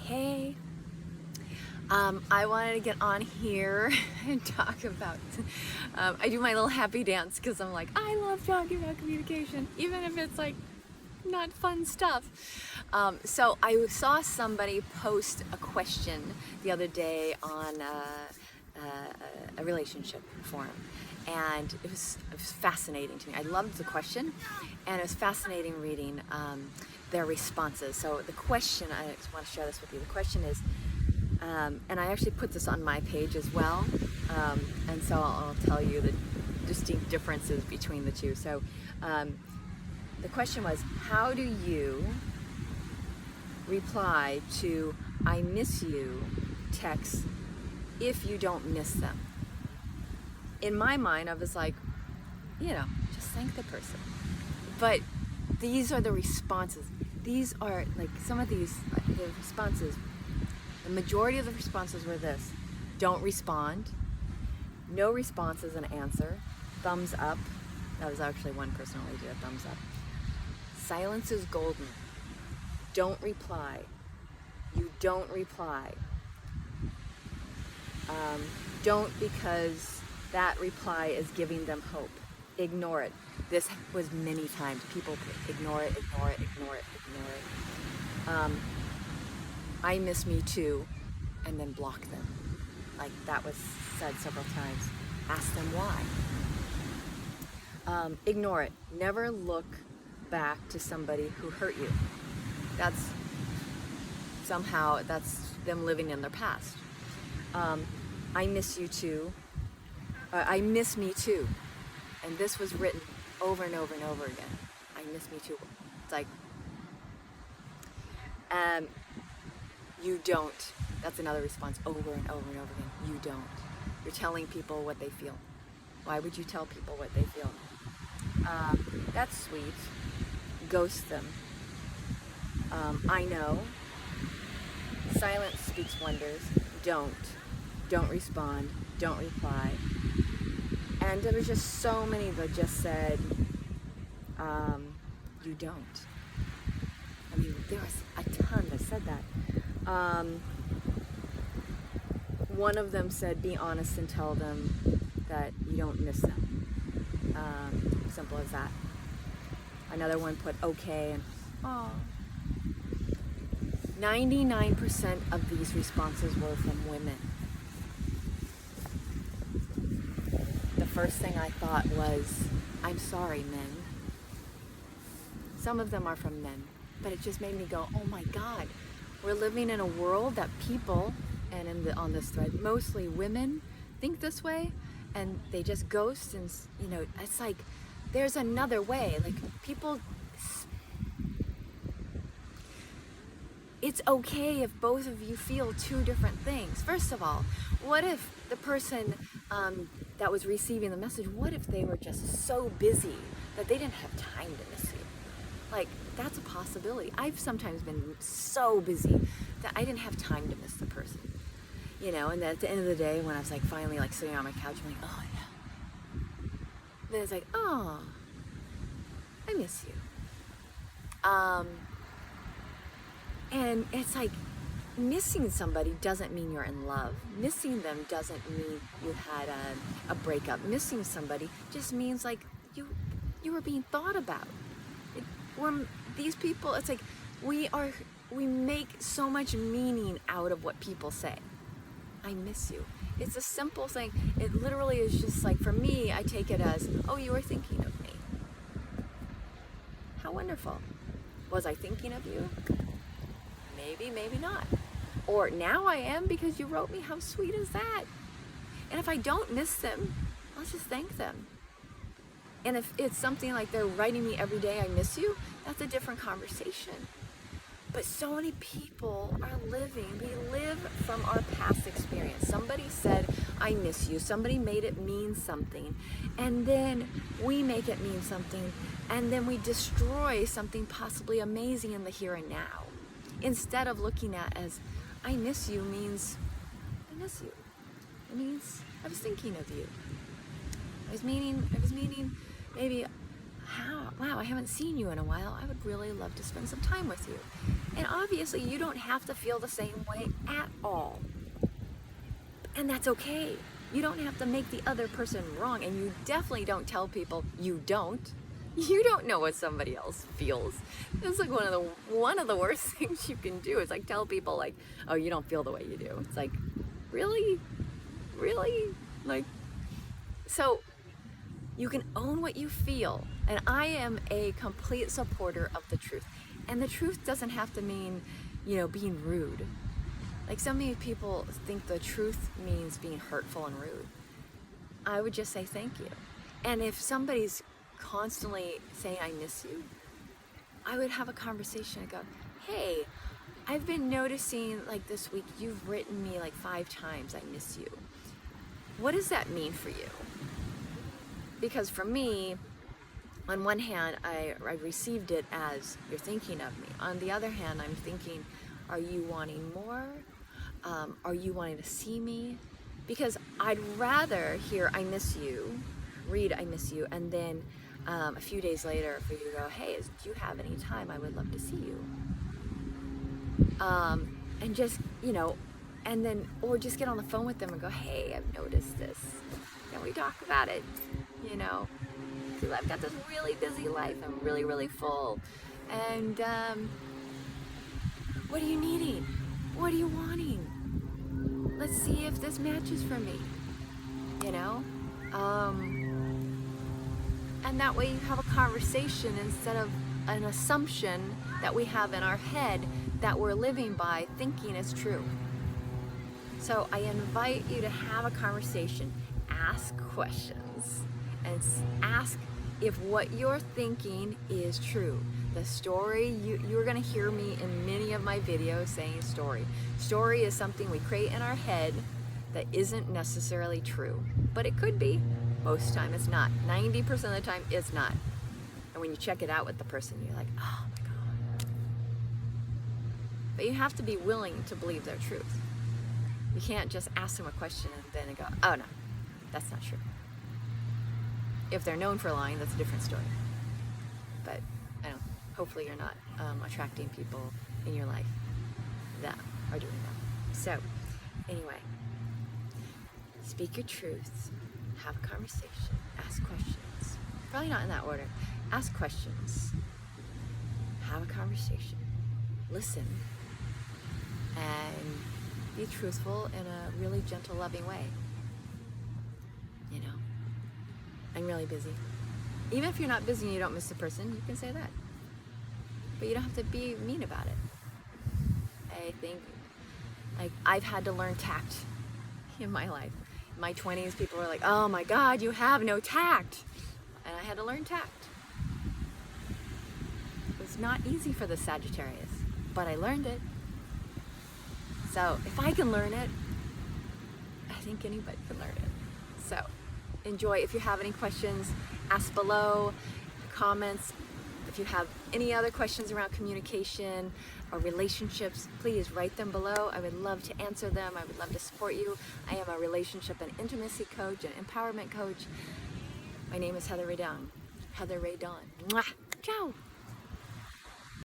Hey, I wanted to get on here and talk about. I do my little happy dance because I'm like, I love talking about communication, even if it's like not fun stuff. So I saw somebody post a question the other day on a relationship forum, and it was fascinating to me. I loved the question, and it was fascinating reading their responses. So the question, I just want to share this with you. The question is, and I actually put this on my page as well, and so I'll tell you the distinct differences between the two. So the question was, how do you reply to "I miss you" texts if you don't miss them? In my mind, I was like, just thank the person. But these are the responses. These are like some of these, the responses. The majority of the responses were this: don't respond, no response is an answer, thumbs up. That was actually one person only did a thumbs up. Silence is golden. Don't reply. You don't reply. Don't, because that reply is giving them hope. Ignore it. This was many times. People ignore it, ignore it, ignore it, ignore it. I miss me too, and then block them. Like that was said several times. Ask them why. Ignore it. Never look back to somebody who hurt you. That's them living in their past. I miss you too. I miss me too. And this was written over and over and over again. I miss me too. It's like, you don't. That's another response over and over and over again. You don't. You're telling people what they feel. Why would you tell people what they feel? That's sweet. Ghost them. I know. Silence speaks wonders. Don't respond. Don't reply. And there was just so many that just said, you don't. I mean, there was a ton that said that. One of them said, be honest and tell them that you don't miss them. Simple as that. Another one put okay and aw. 99% of these responses were from women. The first thing I thought was, I'm sorry, men. Some of them are from men, but it just made me go, oh my God, we're living in a world that people, and on this thread, mostly women, think this way, and they just ghost, and it's like, there's another way. Like, people, it's okay if both of you feel two different things. First of all, what if the person that was receiving the message, what if they were just so busy that they didn't have time to miss you? Like, that's a possibility. I've sometimes been so busy that I didn't have time to miss the person. And then at the end of the day, when I was like finally like sitting on my couch, I'm like, oh yeah. Then it's like, oh, I miss you. And it's like, missing somebody doesn't mean you're in love. Missing them doesn't mean you had a breakup. Missing somebody just means like you were being thought about. These people, it's like we make so much meaning out of what people say. I miss you. It's a simple thing. It literally is just like, for me, I take it as, oh, you were thinking of me. How wonderful. Was I thinking of you? Maybe, maybe not. Or now I am because you wrote me. How sweet is that? And if I don't miss them, I'll just thank them. And if it's something like they're writing me every day, I miss you, that's a different conversation. But so many people are we live from our past experience. Somebody said, I miss you. Somebody made it mean something. And then we make it mean something. And then we destroy something possibly amazing in the here and now. Instead of looking at as, I miss you means, I miss you. It means I was thinking of you. I was meaning maybe, wow, I haven't seen you in a while. I would really love to spend some time with you. And obviously you don't have to feel the same way at all. And that's okay. You don't have to make the other person wrong, and you definitely don't tell people you don't. You don't know what somebody else feels. It's like one of the worst things you can do is like tell people like, oh, you don't feel the way you do. It's like, really? Really? Like, so you can own what you feel. And I am a complete supporter of the truth. And the truth doesn't have to mean, being rude. Like, so many people think the truth means being hurtful and rude. I would just say thank you. And if somebody's constantly saying I miss you, I would have a conversation and go, hey, I've been noticing like this week you've written me like 5 times I miss you. What does that mean for you? Because for me, on one hand, I received it as you're thinking of me. On the other hand, I'm thinking, are you wanting more? Are you wanting to see me? Because I'd rather hear I miss you, read I miss you, and then a few days later for you to go, hey, do you have any time? I would love to see you. And just, and then, or just get on the phone with them and go, hey, I've noticed this. Can we talk about it? Because I've got this really busy life. I'm really, really full. And what are you needing? What are you wanting? Let's see if this matches for me. And that way you have a conversation instead of an assumption that we have in our head that we're living by thinking is true. So I invite you to have a conversation, ask questions, and ask if what you're thinking is true. The story, you're going to hear me in many of my videos saying story. Story is something we create in our head that isn't necessarily true, but it could be. Most of the time it's not. 90% of the time it's not. And when you check it out with the person, you're like, oh my God. But you have to be willing to believe their truth. You can't just ask them a question and then go, oh no, that's not true. If they're known for lying, that's a different story. But hopefully you're not attracting people in your life that are doing that. So anyway, speak your truth, have a conversation, ask questions. Probably not in that order. Ask questions, have a conversation, listen, and be truthful in a really gentle, loving way. I'm really busy. Even if you're not busy and you don't miss the person, you can say that. But you don't have to be mean about it. I think I've had to learn tact in my life. In my 20s, people were like, oh my God, you have no tact. And I had to learn tact. It was not easy for the Sagittarius, but I learned it. So if I can learn it, I think anybody can learn it. So enjoy. If you have any questions, ask below, comments. If you have any other questions around communication or relationships, please write them below. I would love to answer them. I would love to support you. I am a relationship and intimacy coach and empowerment coach. My name is Heather Rae Dawn. Heather Rae Dawn. Mwah! Ciao!